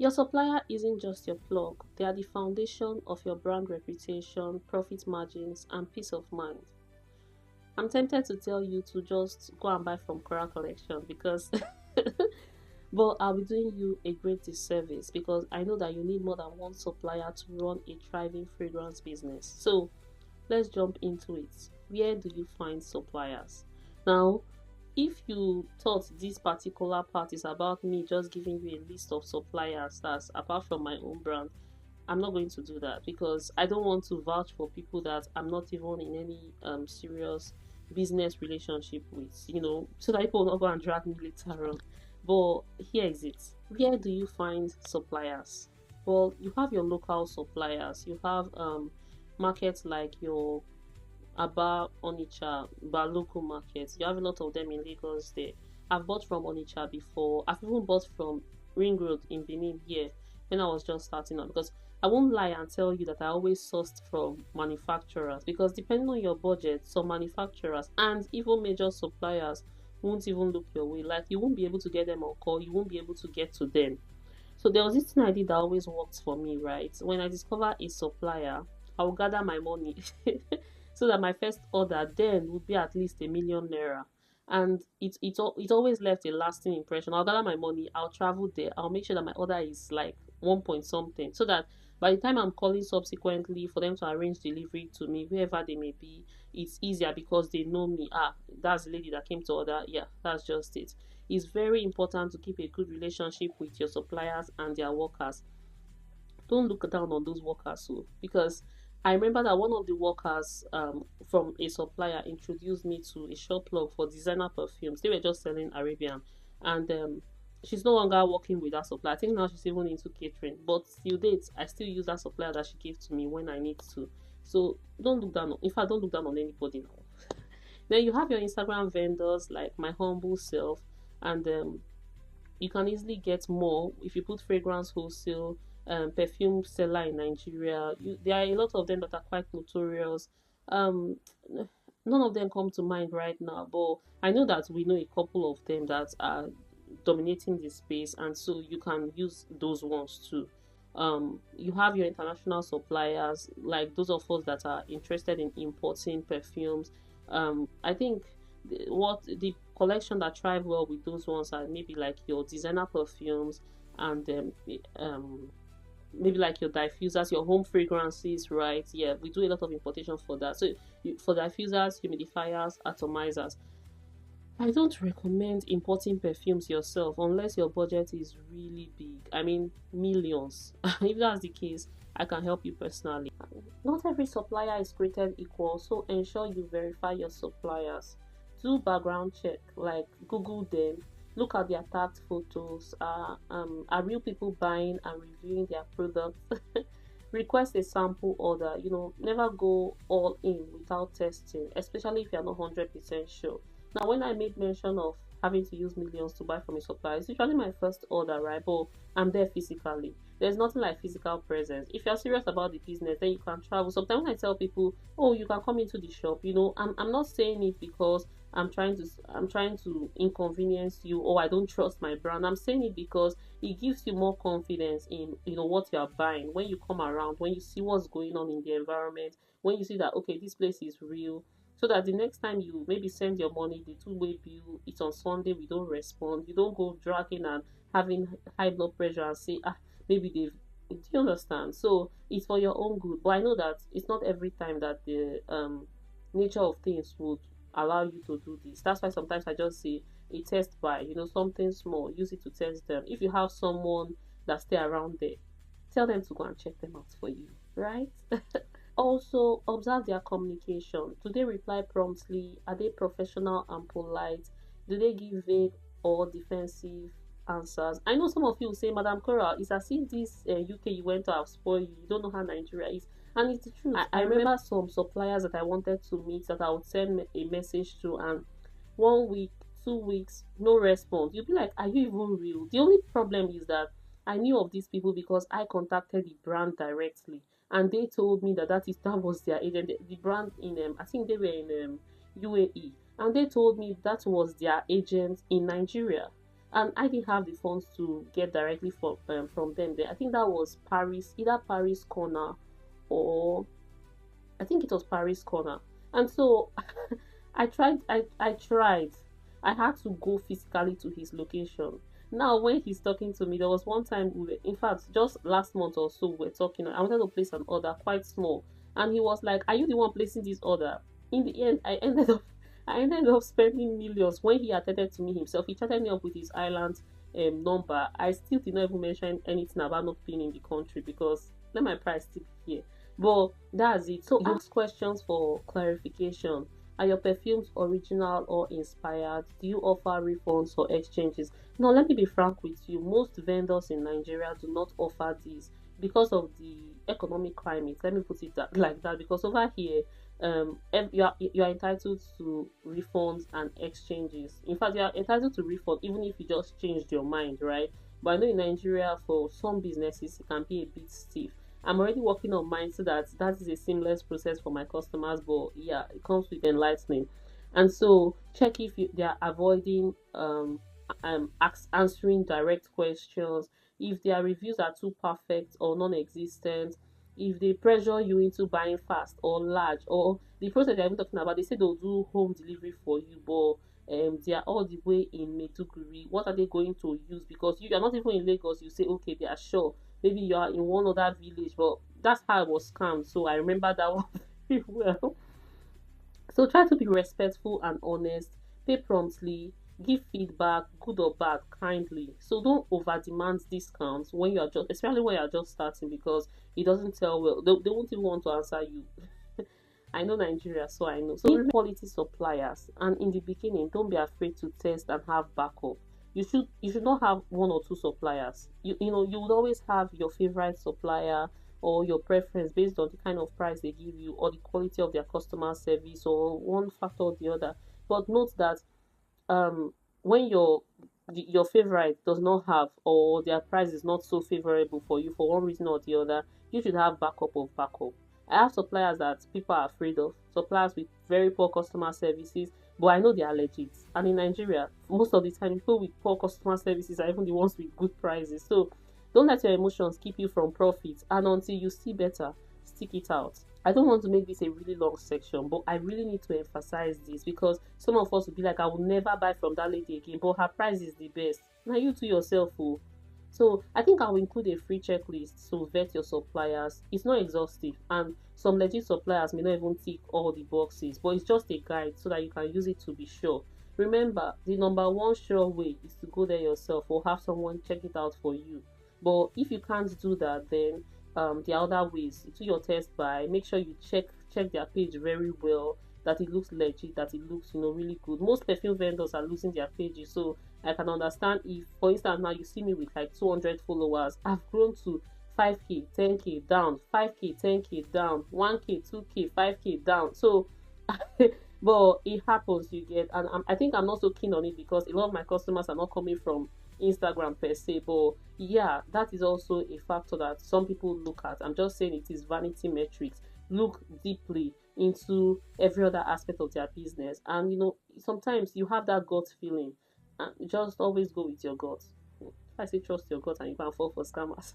Your supplier isn't just your plug, they are the foundation of your brand reputation, profit margins, and peace of mind. I'm tempted to tell you to just go and buy from Cora Collection because but I'll be doing you a great disservice because I know that you need more than one supplier to run a thriving fragrance business. So let's jump into it. Where do you find suppliers? Now, if you thought this particular part is about me just giving you a list of suppliers that's apart from my own brand, I'm not going to do that because I don't want to vouch for people that I'm not even in any serious business relationship with, so that people will not go and drag me later on. But here is it. Where do you find suppliers? Well, you have your local suppliers. You have markets like your Aba, Onitsha, Baloku markets. You have a lot of them in Lagos there. I've bought from Onitsha before. I've even bought from Ring Road in Benin here when I was just starting out because I won't lie and tell you that I always sourced from manufacturers because depending on your budget, some manufacturers and even major suppliers won't even look your way. Like you won't be able to get them on call, you won't be able to get to them. So there was this thing I did that always works for me, right? When I discover a supplier, I'll gather my money so that my first order then would be at least ₦1 million. And it always left a lasting impression. I'll gather my money, I'll travel there, I'll make sure that my order is like one point something so that by the time I'm calling subsequently for them to arrange delivery to me, wherever they may be, it's easier because they know me. Ah, that's the lady that came to order. Yeah, that's just it. It's very important to keep a good relationship with your suppliers and their workers. Don't look down on those workers, so because I remember that one of the workers from a supplier introduced me to a shop plug for designer perfumes. They were just selling Arabian, and she's no longer working with that supplier. I think now she's even into catering. But still, date I still use that supplier that she gave to me when I need to. So don't look down. In fact, don't look down on anybody now. Then you have your Instagram vendors like my humble self, and you can easily get more if you put fragrance wholesale, perfume seller in Nigeria. There are a lot of them that are quite notorious. Um, None of them come to mind right now, but I know that we know a couple of them that are dominating the space, and so you can use those ones too. You have your international suppliers, like those of us that are interested in importing perfumes. I think what the collection that thrive well with those ones are maybe like your designer perfumes and maybe like your diffusers, your home fragrances, right? Yeah, we do a lot of importation for that. So for diffusers, humidifiers, atomizers, I don't recommend importing perfumes yourself unless your budget is really big. I mean, millions. If that's the case, I can help you personally. Not every supplier is created equal, so ensure you verify your suppliers. Do background check, like Google them, look at their tagged photos. Are real people buying and reviewing their products? Request a sample order. Never go all in without testing, especially if you're not 100% sure. Now, when I made mention of having to use millions to buy from a supplier, it's usually my first order, right? But I'm there physically. There's nothing like physical presence. If you're serious about the business, then you can travel. Sometimes when I tell people, "Oh, you can come into the shop," I'm not saying it because I'm trying to inconvenience you or I don't trust my brand. I'm saying it because it gives you more confidence in what you are buying when you come around, when you see what's going on in the environment, when you see that okay, this place is real, so that the next time you maybe send your money, the two-way bill, it's on Sunday, we don't respond, you don't go dragging and having high blood pressure and say, maybe they've. Do you understand? So it's for your own good. But I know that it's not every time that the nature of things would allow you to do this. That's why sometimes I just say a test buy, something small, use it to test them. If you have someone that stay around there, tell them to go and check them out for you, right? Also, observe their communication. Do they reply promptly? Are they professional and polite? Do they give vague or defensive answers? I know some of you will say, Madam Cora, it's as if this UK you went to have spoiled you. You don't know how Nigeria is. And it's the truth. I remember some suppliers that I wanted to meet that I would send a message to, and 1 week, 2 weeks, no response. You'll be like, are you even real? The only problem is that I knew of these people because I contacted the brand directly, and they told me that was their agent. The brand in I think they were in UAE, and they told me that was their agent in Nigeria. and I didn't have the funds to get directly from them. There, I think that was Paris, either Paris corner or I think it was Paris corner. And so I tried. I had to go physically to his location. Now when he's talking to me, there was one time in fact, just last month or so, we were talking. I wanted to place an order quite small. And he was like, are you the one placing this order? In the end, I ended up spending millions when he attended to me himself. He chatted me up with his island number. I still did not even mention anything about not being in the country because let my price still be here. But that's it. So ask questions for clarification. Are your perfumes original or inspired? Do you offer refunds or exchanges? Now, let me be frank with you. Most vendors in Nigeria do not offer these because of the economic climate. Let me put it like that. Because over here, you are entitled to refunds and exchanges. In fact, you are entitled to refund even if you just changed your mind, right? But I know in Nigeria, for some businesses, it can be a bit stiff. I'm already working on mine so that that is a seamless process for my customers. But yeah, it comes with enlightening, and so check if they are avoiding answering direct questions, if their reviews are too perfect or non-existent, if they pressure you into buying fast or large, or the process they're even talking about. They say they'll do home delivery for you, but they are all the way in Maiduguri. What are they going to use? Because you are not even in Lagos. You say okay, they are sure maybe you are in one other village, but that's how I was scammed. So I remember that one very well. So try to be respectful and honest, pay promptly, give feedback, good or bad, kindly. So don't over demand discounts when you are just, especially when you are just starting, because it doesn't tell well. They won't even want to answer you. I know Nigeria, so I know. So need quality suppliers, and in the beginning, don't be afraid to test and have backup. You should not have one or two suppliers. You would always have your favorite supplier or your preference based on the kind of price they give you or the quality of their customer service or one factor or the other. But note that when your favorite does not have or their price is not so favorable for you for one reason or the other, you should have backup of backup. I have suppliers that people are afraid of, suppliers with very poor customer services, but I know they are legit. And in Nigeria, most of the time, people with poor customer services are even the ones with good prices. So don't let your emotions keep you from profit. And until you see better, stick it out. I don't want to make this a really long section, but I really need to emphasize this because some of us will be like, I will never buy from that lady again, but her price is the best. Now you to yourself, oh. So I think I'll include a free checklist to vet your suppliers. It's not exhaustive, and some legit suppliers may not even tick all the boxes, but it's just a guide so that you can use it to be sure. Remember, the number one sure way is to go there yourself or have someone check it out for you. But if you can't do that, then the other ways, do your test by make sure you check their page very well, that it looks legit, that it looks really good. Most perfume vendors are losing their pages, so I can understand if, for instance, now you see me with like 200 followers, I've grown to 5k, 10k down, 5k, 10k down, 1k, 2k, 5k down. So, but it happens, you get, and I think I'm not so keen on it because a lot of my customers are not coming from Instagram per se, but yeah, that is also a factor that some people look at. I'm just saying it is vanity metrics. Look deeply into every other aspect of their business, and sometimes you have that gut feeling, and just always go with your gut. If I say trust your gut and you can fall for scammers.